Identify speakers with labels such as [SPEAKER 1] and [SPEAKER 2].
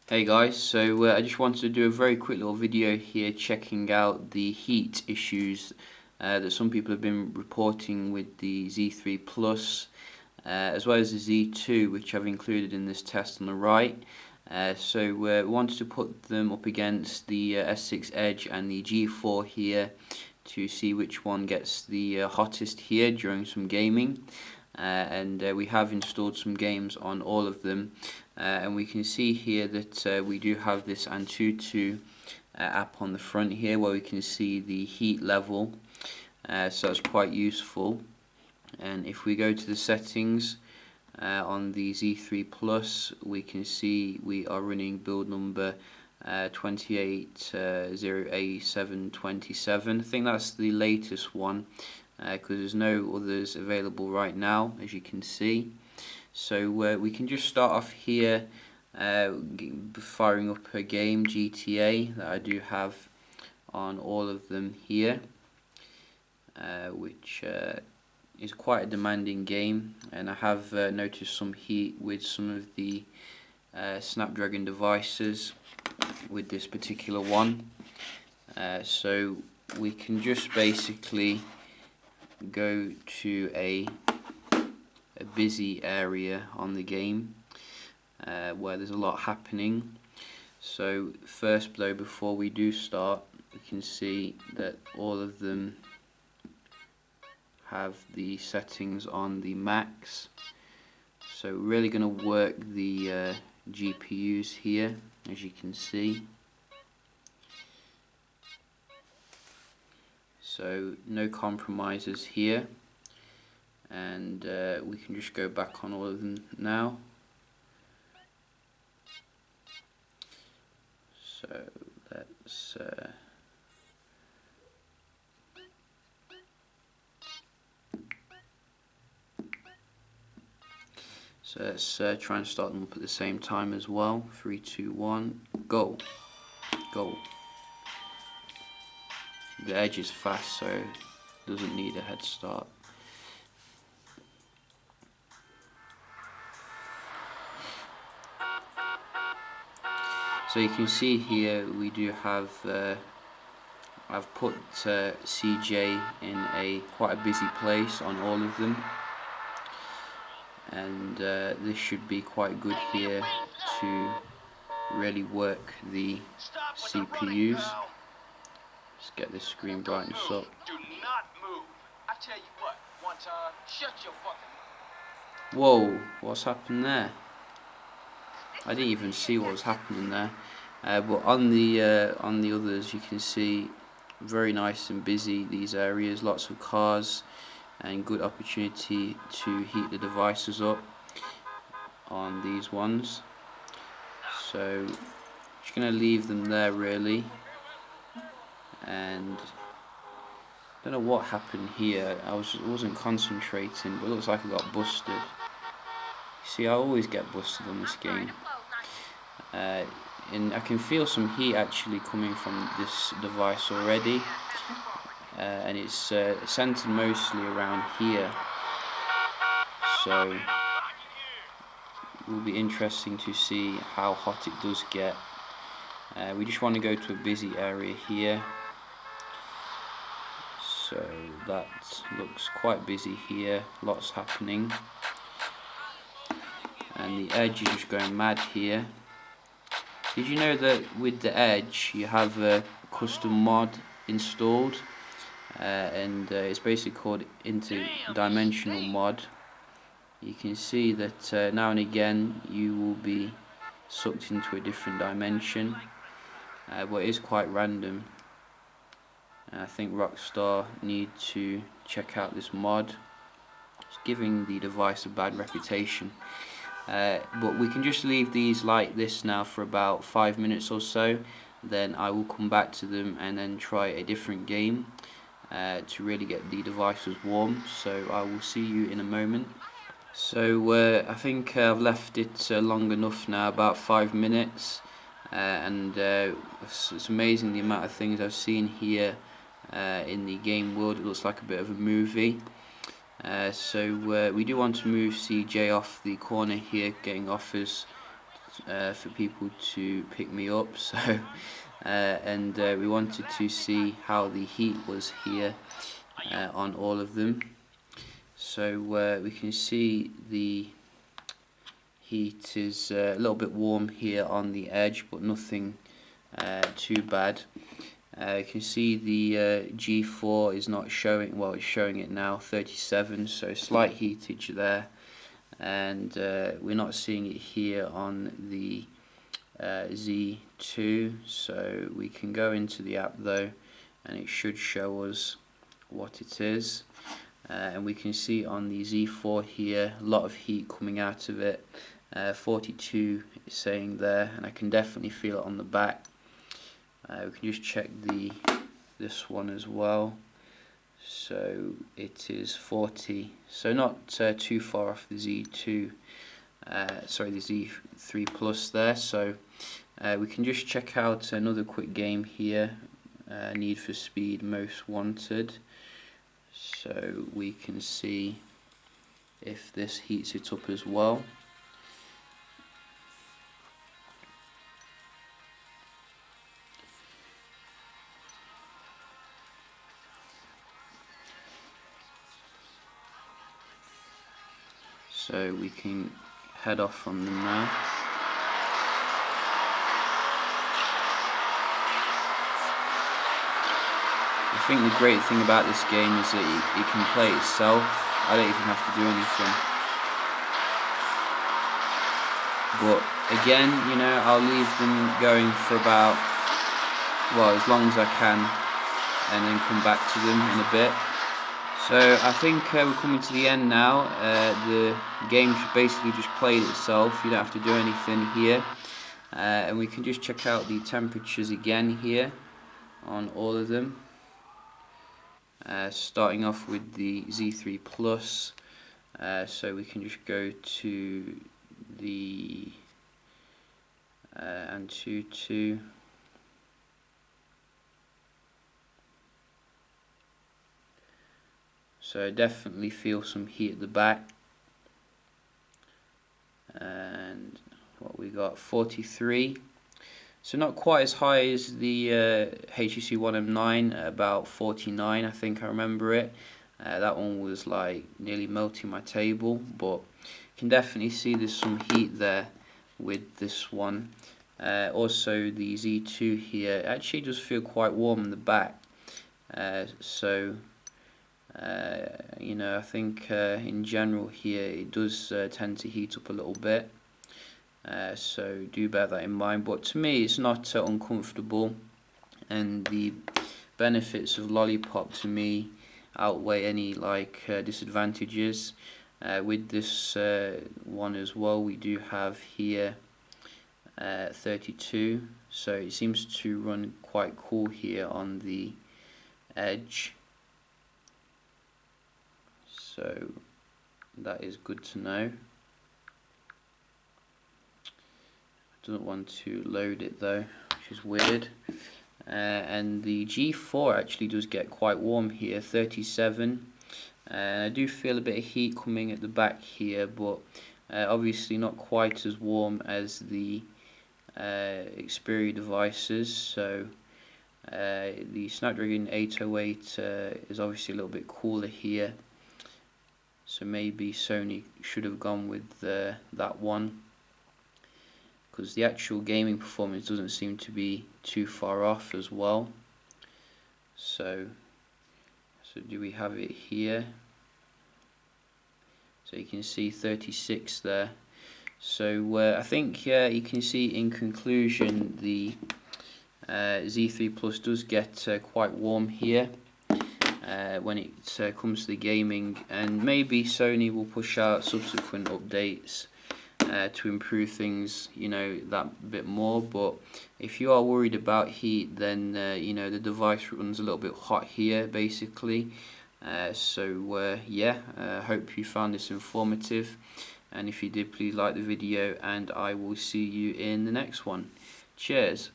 [SPEAKER 1] Hey guys, so I just wanted to do a very quick little video here checking out the heat issues that some people have been reporting with the Z3 Plus as well as the Z2, which I've included in this test on the right. We wanted to put them up against the S6 Edge and the G4 here to see which one gets the hottest here during some gaming. We have installed some games on all of them, and we can see here that we do have this Antutu app on the front here where we can see the heat level, so that's quite useful. And if we go to the settings on the Z3 Plus, we can see we are running build number 280A727. I think that's the latest one, because there's no others available right now, as you can see. So we can just start off here firing up a game, GTA, that I do have on all of them here, which is quite a demanding game, and I have noticed some heat with some of the Snapdragon devices with this particular one. So we can just basically go to a busy area on the game where there's a lot happening. So first though, before we do start, we can see that all of them have the settings on the max. So we're really going to work the GPUs here, as you can see. So no compromises here, and we can just go back on all of them now. So let's try and start them up at the same time as well. 3, 2, 1, go. Go. The Edge is fast, so it doesn't need a head start. So you can see here we do have I've put CJ in quite a busy place on all of them, and this should be quite good here to really work the CPUs. Let's get this screen brightness up.
[SPEAKER 2] Do not move. I tell you what, one time, shut your fucking mouth.
[SPEAKER 1] Whoa, what's happened there? I didn't even see what was happening there. But on the others, you can see very nice and busy these areas, lots of cars, and good opportunity to heat the devices up on these ones. So just going to leave them there really, and I don't know what happened here. I wasn't concentrating, but it looks like I got busted. See, I always get busted on this game. And I can feel some heat actually coming from this device already, and it's centered mostly around here. So it will be interesting to see how hot it does get. We just want to go to a busy area here. So that looks quite busy here, lots happening. And the Edge is just going mad here. Did you know that with the Edge you have a custom mod installed, and it's basically called interdimensional mod. You can see that now and again you will be sucked into a different dimension, but it is quite random. I think Rockstar need to check out this mod. It's giving the device a bad reputation. But we can just leave these like this now for about 5 minutes or so. Then I will come back to them and then try a different game to really get the devices warm. So I will see you in a moment. So I think I've left it long enough now, about 5 minutes, and it's amazing the amount of things I've seen here in the game world. It looks like a bit of a movie. We do want to move CJ off the corner here, getting offers for people to pick me up, so and we wanted to see how the heat was here on all of them. So we can see the heat is a little bit warm here on the edge, but nothing too bad. You can see the G4 is not showing, well, it's showing it now, 37, so slight heatage there, and we're not seeing it here on the Z2. So we can go into the app though, and it should show us what it is, and we can see on the Z4 here a lot of heat coming out of it. 42 is saying there, and I can definitely feel it on the back. We can just check this one as well. So it is 40, so not too far off the Z2, sorry, the Z3 Plus there. So we can just check out another quick game here, Need for Speed Most Wanted. So we can see if this heats it up as well. So we can head off from them now. I think the great thing about this game is that it can play itself. I don't even have to do anything. But again, you know, I'll leave them going for about, well, as long as I can, and then come back to them in a bit. So I think we're coming to the end now. The game basically just played itself. You don't have to do anything here. And we can just check out the temperatures again here on all of them. Starting off with the Z3 Plus. So we can just go to the Antutu. So definitely feel some heat at the back. And what we got, 43. So not quite as high as the HTC One M9, about 49, I think I remember it. That one was like nearly melting my table, but you can definitely see there's some heat there with this one. Also the Z2 here actually does feel quite warm in the back. You know, I think in general here it does tend to heat up a little bit, so do bear that in mind. But to me it's not uncomfortable, and the benefits of Lollipop to me outweigh any disadvantages. With this one as well, we do have here 32, so it seems to run quite cool here on the edge. So that is good to know. Doesn't want to load it though, which is weird. And the G4 actually does get quite warm here, 37. And I do feel a bit of heat coming at the back here, but obviously not quite as warm as the Xperia devices. So the Snapdragon 808 is obviously a little bit cooler here. So maybe Sony should have gone with that one, because the actual gaming performance doesn't seem to be too far off as well. So do we have it here? So you can see 36 there. So I think you can see in conclusion the Z3 Plus does get quite warm here when it comes to the gaming, and maybe Sony will push out subsequent updates to improve things, you know, that bit more. But if you are worried about heat, then you know, the device runs a little bit hot here basically. Yeah, hope you found this informative, and if you did, please like the video, and I will see you in the next one. Cheers.